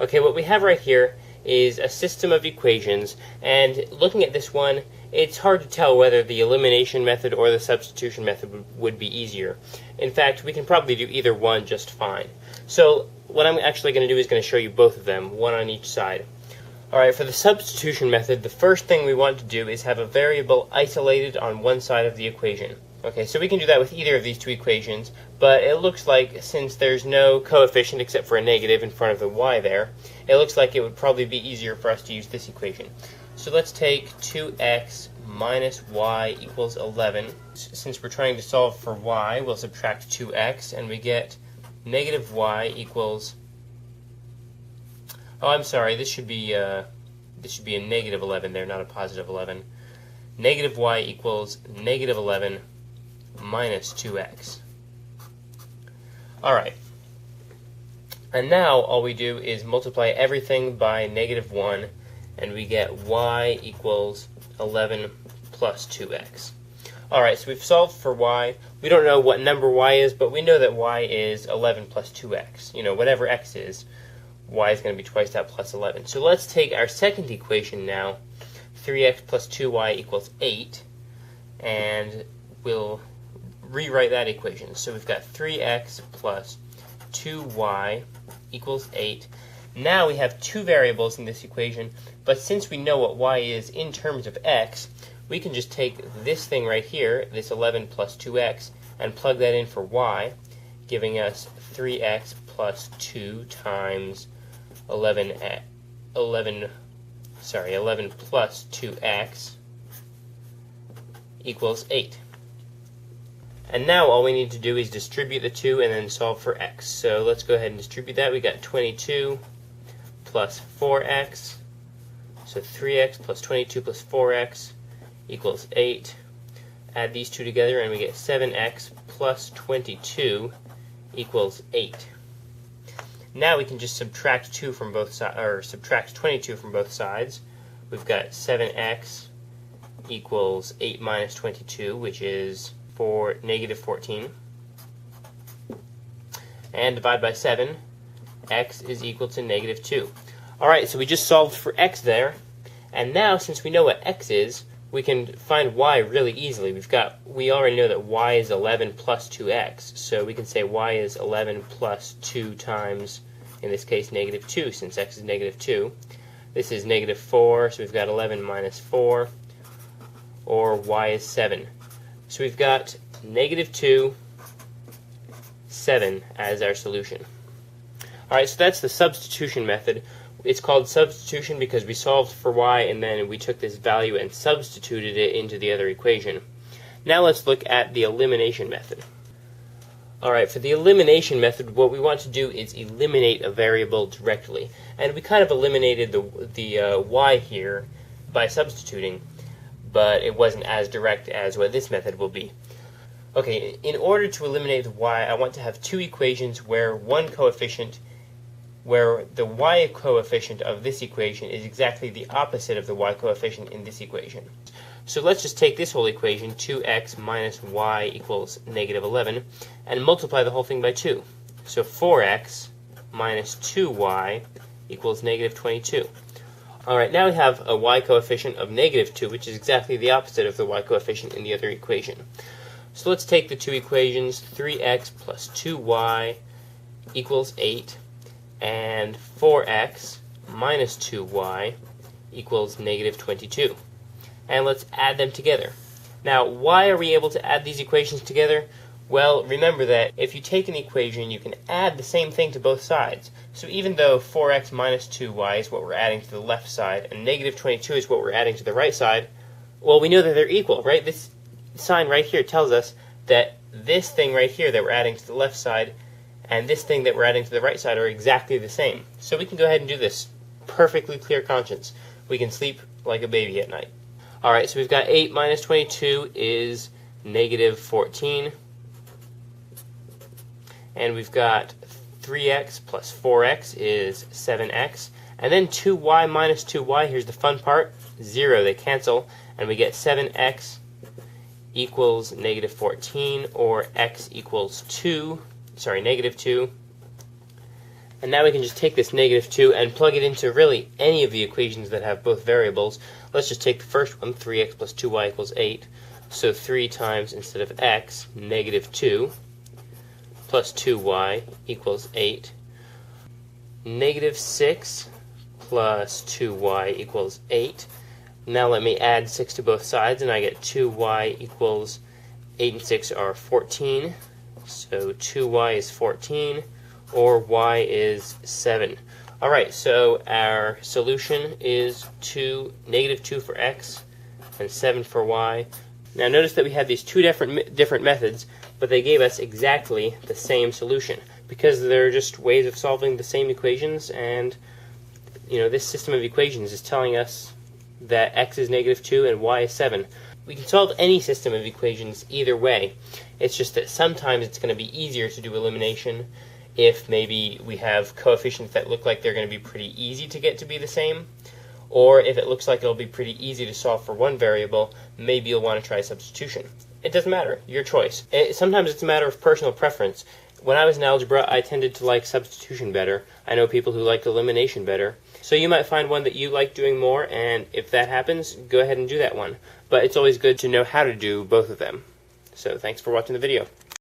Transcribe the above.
Okay, what we have right here is a system of equations, and looking at this one, it's hard to tell whether the elimination method or the substitution method would be easier. In fact, we can probably do either one just fine. So what I'm actually going to do is going to show you both of them, one on each side. Alright, for the substitution method, the first thing we want to do is have a variable isolated on one side of the equation. Okay, so we can do that with either of these two equations, but it looks like since there's no coefficient except for a negative in front of the y there, it looks like it would probably be easier for us to use this equation. So let's take 2x minus y equals 11. Since we're trying to solve for y, we'll subtract 2x and we get negative y equals... Oh, I'm sorry, this should be a negative 11 there, not a positive 11. Negative y equals negative 11 minus 2x. Alright. And now all we do is multiply everything by negative 1, and we get y equals 11 plus 2x. Alright, so we've solved for y. We don't know what number y is, but we know that y is 11 plus 2x. You know, whatever x is, y is going to be twice that plus 11. So let's take our second equation now, 3x plus 2y equals 8, and we'll rewrite that equation. So we've got 3x plus 2y equals 8. Now we have two variables in this equation, but since we know what y is in terms of x, we can just take this thing right here, this 11 plus 2x, and plug that in for y, giving us 3x plus 2 times 11 plus 2x equals 8. And now all we need to do is distribute the 2 and then solve for x. So let's go ahead and distribute that. We got 22 plus 4x. So 3x plus 22 plus 4x equals 8. Add these two together and we get 7x plus 22 equals 8. Now we can just subtract 2 from both sides, or subtract 22 from both sides. We've got 7x equals 8 minus 22, which is negative 14. And divide by 7, x is equal to negative 2. Alright, so we just solved for x there. And now, since we know what x is, we can find y really easily. We already know that y is 11 plus 2x. So we can say y is 11 plus 2 times, in this case, negative 2, since x is negative 2. This is negative 4, so we've got 11 minus 4, or y is 7. So we've got negative 2, 7 as our solution. Alright, so that's the substitution method. It's called substitution because we solved for y and then we took this value and substituted it into the other equation. Now let's look at the elimination method. Alright, for the elimination method, what we want to do is eliminate a variable directly. And we kind of eliminated the y here by substituting, but it wasn't as direct as what this method will be. Okay, in order to eliminate the y, I want to have two equations where the y coefficient of this equation is exactly the opposite of the y coefficient in this equation. So let's just take this whole equation, 2x minus y equals negative 11, and multiply the whole thing by 2. So 4x minus 2y equals negative 22. Alright, now we have a y coefficient of negative 2, which is exactly the opposite of the y coefficient in the other equation. So let's take the two equations, 3x plus 2y equals 8, and 4x minus 2y equals negative 22. And let's add them together. Now, why are we able to add these equations together? Well, remember that if you take an equation, you can add the same thing to both sides. So even though 4x minus 2y is what we're adding to the left side, and negative 22 is what we're adding to the right side, well, we know that they're equal, right? This sign right here tells us that this thing right here that we're adding to the left side and this thing that we're adding to the right side are exactly the same. So we can go ahead and do this. Perfectly clear conscience. We can sleep like a baby at night. Alright, so we've got 8 minus 22 is negative 14. And we've got 3x plus 4x is 7x. And then 2y minus 2y, here's the fun part, 0, they cancel. And we get 7x equals negative 14, or x equals negative 2. And now we can just take this negative 2 and plug it into really any of the equations that have both variables. Let's just take the first one, 3x plus 2y equals 8. So 3 times, instead of x, negative 2 plus 2y equals 8. Negative 6 plus 2y equals 8. Now let me add 6 to both sides, and I get 2y equals 8 and 6 are 14. So 2y is 14, or y is 7. Alright, so our solution is negative 2 for x and 7 for y. Now notice that we had these two different methods, but they gave us exactly the same solution, because they're just ways of solving the same equations, and this system of equations is telling us that x is negative 2 and y is 7. We can solve any system of equations either way. It's just that sometimes it's going to be easier to do elimination if maybe we have coefficients that look like they're going to be pretty easy to get to be the same, or if it looks like it'll be pretty easy to solve for one variable, maybe you'll want to try substitution. It doesn't matter, your choice. Sometimes it's a matter of personal preference. When I was in algebra, I tended to like substitution better. I know people who like elimination better. So you might find one that you like doing more, and if that happens, go ahead and do that one. But it's always good to know how to do both of them. So thanks for watching the video.